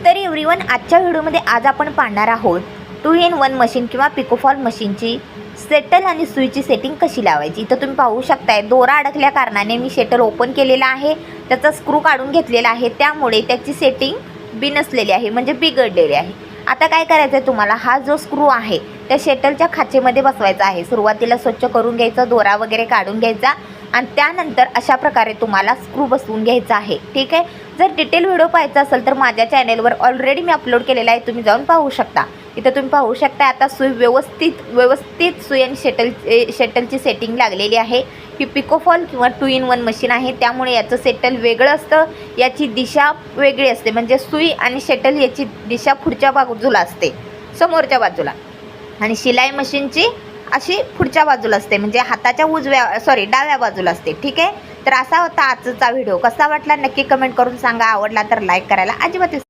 तर एव्हरीवन, आजच्या व्हिडिओमध्ये आज आपण पाहणार आहोत 2-in-1 मशीन किंवा पिकोफॉल मशीनची सेटल आणि सुईची सेटिंग कशी लावायची। तर तुम्ही पाहू शकताय दोरा अडकल्या कारणाने मी शटल ओपन केलेला आहे, त्याचा स्क्रू काढून घेतलेला आहे, त्यामुळे त्याची सेटिंग बिनसलेली आहे म्हणजे बिघडलेली आहे। आता काय करायचं आहे तुम्हाला, हा जो स्क्रू आहे त्या शटलच्या खाचेमध्ये बसवायचा आहे। सुरुवातीला स्वच्छ करून घ्यायचं, दोरा वगैरे काढून घ्यायचा आणि त्यानंतर अशा प्रकारे तुम्हाला स्क्रू बसवून घ्यायचा आहे। ठीक आहे, जर डिटेल व्हिडिओ पाहायचा असेल तर माझ्या चॅनलवर ऑलरेडी मी अपलोड केलेला आहे, तुम्ही जाऊन पाहू शकता। इथं तुम्ही पाहू शकता आता सुई व्यवस्थित सुई आणि शटलची सेटिंग लागलेली आहे। ही पिकोफॉल किंवा 2-in-1 मशीन आहे, त्यामुळे याचं सेटल वेगळं असतं, याची दिशा वेगळी असते। म्हणजे सुई आणि शटल याची दिशा पुढच्या बाजूला असते, समोरच्या बाजूला, आणि शिलाई मशीनची अशी पुढच्या बाजूला असते, म्हणजे हाताच्या डाव्या बाजूला असते। ठीक आहे, तर असा होता आजचा व्हिडिओ। कसा वाटला नक्की कमेंट करून सांगा, आवडला तर लाईक करायला अजिबात